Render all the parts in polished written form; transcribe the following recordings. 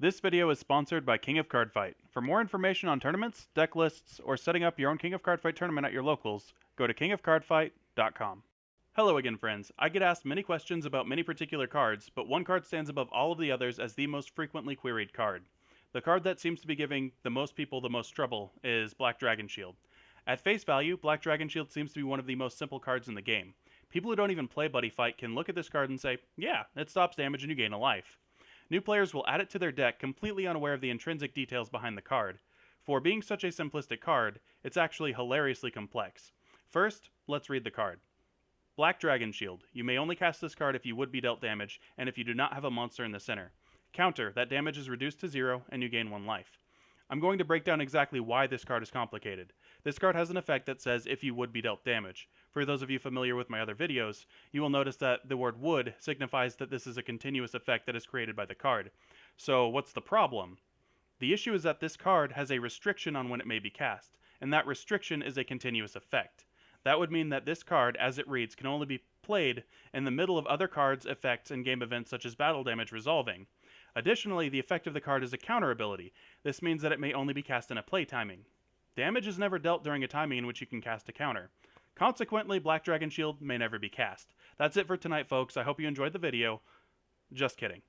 This video is sponsored by King of Cardfight. For more information on tournaments, deck lists, or setting up your own King of Cardfight tournament at your locals, go to kingofcardfight.com. Hello again, friends. I get asked many questions about many particular cards, but one card stands above all of the others as the most frequently queried card. The card that seems to be giving the most people the most trouble is Black Dragon Shield. At face value, Black Dragon Shield seems to be one of the most simple cards in the game. People who don't even play Buddy Fight can look at this card and say, yeah, it stops damage and you gain a life. New players will add it to their deck completely unaware of the intrinsic details behind the card. For being such a simplistic card, it's actually hilariously complex. First, let's read the card. Black Dragon Shield. You may only cast this card if you would be dealt damage, and if you do not have a monster in the center. Counter, that damage is reduced to 0, and you gain 1 life. I'm going to break down exactly why this card is complicated. This card has an effect that says if you would be dealt damage. For those of you familiar with my other videos, you will notice that the word would signifies that this is a continuous effect that is created by the card. So what's the problem? The issue is that this card has a restriction on when it may be cast, and that restriction is a continuous effect. That would mean that this card, as it reads, can only be played in the middle of other cards, effects, and game events such as battle damage resolving. Additionally, the effect of the card is a counter ability. This means that it may only be cast in a play timing. Damage is never dealt during a timing in which you can cast a counter. Consequently, Black Dragon Shield may never be cast. That's it for tonight, folks. I hope you enjoyed the video. Just kidding.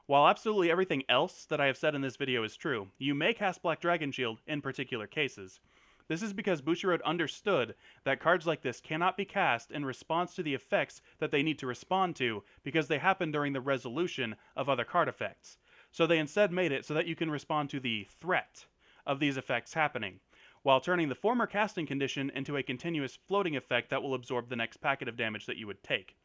While absolutely everything else that I have said in this video is true, you may cast Black Dragon Shield in particular cases. This is because Bushiroad understood that cards like this cannot be cast in response to the effects that they need to respond to because they happen during the resolution of other card effects. So they instead made it so that you can respond to the threat of these effects happening, while turning the former casting condition into a continuous floating effect that will absorb the next packet of damage that you would take.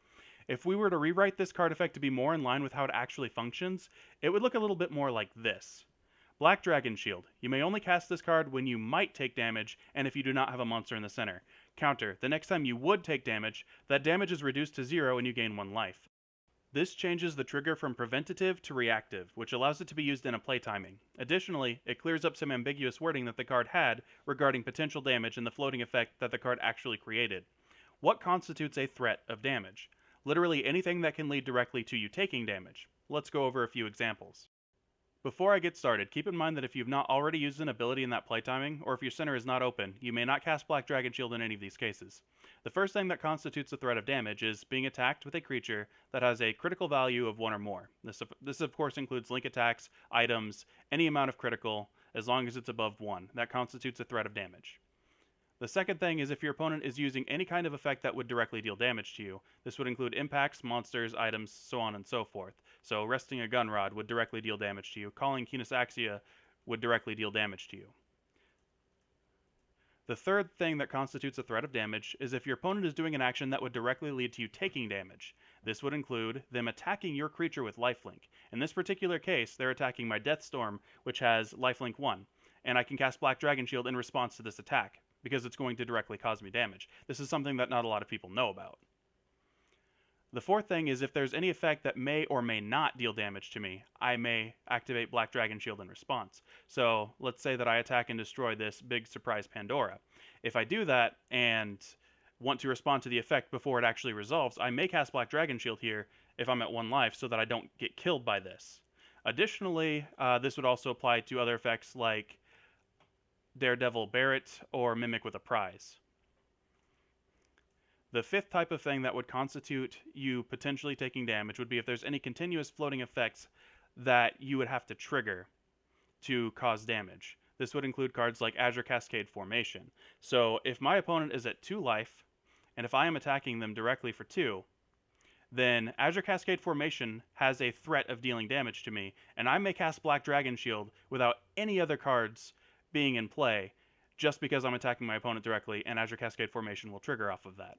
If we were to rewrite this card effect to be more in line with how it actually functions, it would look a little bit more like this. Black Dragon Shield. You may only cast this card when you might take damage, and if you do not have a monster in the center. Counter. The next time you would take damage, that damage is reduced to 0 and you gain 1 life. This changes the trigger from preventative to reactive, which allows it to be used in a play timing. Additionally, it clears up some ambiguous wording that the card had regarding potential damage and the floating effect that the card actually created. What constitutes a threat of damage? Literally anything that can lead directly to you taking damage. Let's go over a few examples. Before I get started, keep in mind that if you've not already used an ability in that play timing, or if your center is not open, you may not cast Black Dragon Shield in any of these cases. The first thing that constitutes a threat of damage is being attacked with a creature that has a critical value of 1 or more. This of course includes link attacks, items, any amount of critical, as long as it's above 1. That constitutes a threat of damage. The second thing is if your opponent is using any kind of effect that would directly deal damage to you. This would include impacts, monsters, items, so on and so forth. So resting a Gunrod would directly deal damage to you. Calling Keenus Axia would directly deal damage to you. The third thing that constitutes a threat of damage is if your opponent is doing an action that would directly lead to you taking damage. This would include them attacking your creature with lifelink. In this particular case, they're attacking my Deathstorm, which has lifelink 1, and I can cast Black Dragon Shield in response to this attack, because it's going to directly cause me damage. This is something that not a lot of people know about. The fourth thing is if there's any effect that may or may not deal damage to me, I may activate Black Dragon Shield in response. So let's say that I attack and destroy this Big Surprise Pandora. If I do that and want to respond to the effect before it actually resolves, I may cast Black Dragon Shield here if I'm at 1 life so that I don't get killed by this. Additionally, this would also apply to other effects like Daredevil Barrett, or Mimic with a Prize. The fifth type of thing that would constitute you potentially taking damage would be if there's any continuous floating effects that you would have to trigger to cause damage. This would include cards like Azure Cascade Formation. So if my opponent is at 2 life, and if I am attacking them directly for 2, then Azure Cascade Formation has a threat of dealing damage to me, and I may cast Black Dragon Shield without any other cards being in play, just because I'm attacking my opponent directly, and Azure Cascade Formation will trigger off of that.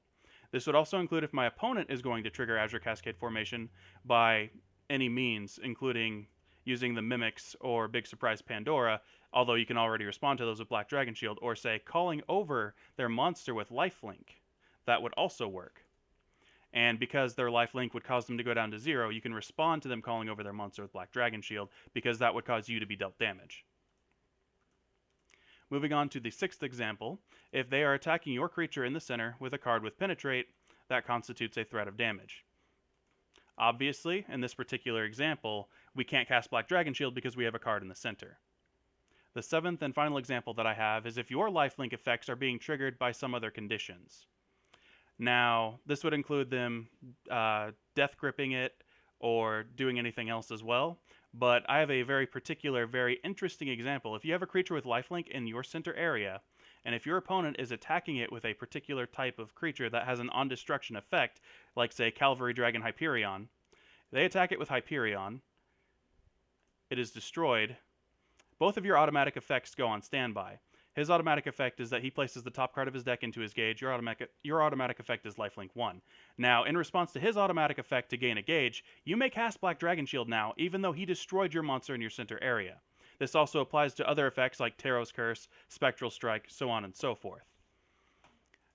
This would also include if my opponent is going to trigger Azure Cascade Formation by any means, including using the Mimics or Big Surprise Pandora, although you can already respond to those with Black Dragon Shield, or say calling over their monster with lifelink. That would also work. And because their lifelink would cause them to go down to 0, you can respond to them calling over their monster with Black Dragon Shield, because that would cause you to be dealt damage. Moving on to the sixth example, if they are attacking your creature in the center with a card with Penetrate, that constitutes a threat of damage. Obviously, in this particular example, we can't cast Black Dragon Shield because we have a card in the center. The seventh and final example that I have is if your lifelink effects are being triggered by some other conditions. Now, this would include them death gripping it or doing anything else as well, but I have a very particular, very interesting example. If you have a creature with lifelink in your center area, and if your opponent is attacking it with a particular type of creature that has an on-destruction effect, like say Cavalry Dragon Hyperion, they attack it with Hyperion, it is destroyed, both of your automatic effects go on standby. His automatic effect is that he places the top card of his deck into his gauge. Your automatic effect is lifelink 1. Now, in response to his automatic effect to gain a gauge, you may cast Black Dragon Shield now, even though he destroyed your monster in your center area. This also applies to other effects like Taro's Curse, Spectral Strike, so on and so forth.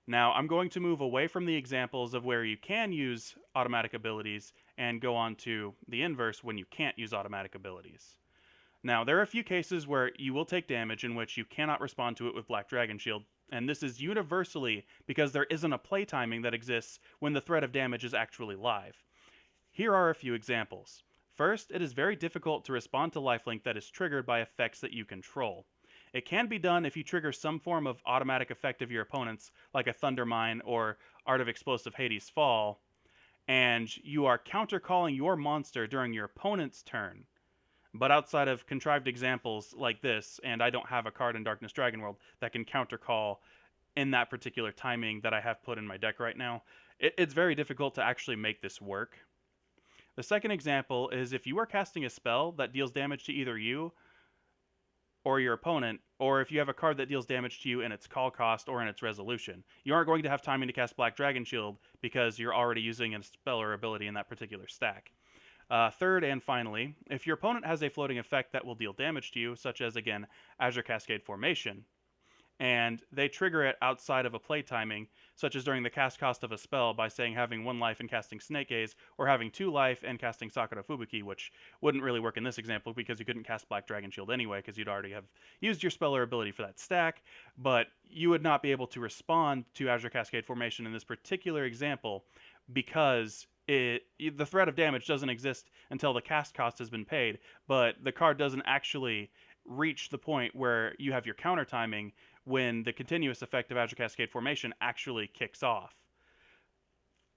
Now, I'm going to move away from the examples of where you can use automatic abilities and go on to the inverse when you can't use automatic abilities. Now, there are a few cases where you will take damage in which you cannot respond to it with Black Dragon Shield, and this is universally because there isn't a play timing that exists when the threat of damage is actually live. Here are a few examples. First, it is very difficult to respond to lifelink that is triggered by effects that you control. It can be done if you trigger some form of automatic effect of your opponent's, like a Thunder Mine or Art of Explosive Hades Fall, and you are counter-calling your monster during your opponent's turn. But outside of contrived examples like this, and I don't have a card in Darkness Dragon World that can countercall in that particular timing that I have put in my deck right now, it's very difficult to actually make this work. The second example is if you are casting a spell that deals damage to either you or your opponent, or if you have a card that deals damage to you in its call cost or in its resolution. You aren't going to have timing to cast Black Dragon Shield because you're already using a spell or ability in that particular stack. Third and finally, if your opponent has a floating effect that will deal damage to you, such as, again, Azure Cascade Formation, and they trigger it outside of a play timing, such as during the cast cost of a spell by saying having 1 life and casting Snake Gaze, or having 2 life and casting Sakura Fubuki, which wouldn't really work in this example because you couldn't cast Black Dragon Shield anyway because you'd already have used your spell or ability for that stack, but you would not be able to respond to Azure Cascade Formation in this particular example because the threat of damage doesn't exist until the cast cost has been paid, but the card doesn't actually reach the point where you have your counter timing when the continuous effect of Azure Cascade Formation actually kicks off.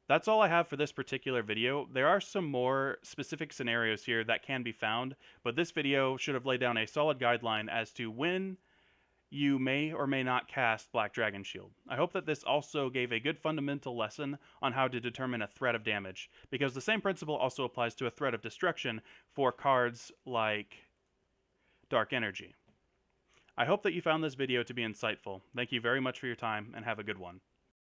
That's all I have for this particular video. There are some more specific scenarios here that can be found, but this video should have laid down a solid guideline as to when you may or may not cast Black Dragon Shield. I hope that this also gave a good fundamental lesson on how to determine a threat of damage, because the same principle also applies to a threat of destruction for cards like Dark Energy. I hope that you found this video to be insightful. Thank you very much for your time, and have a good one.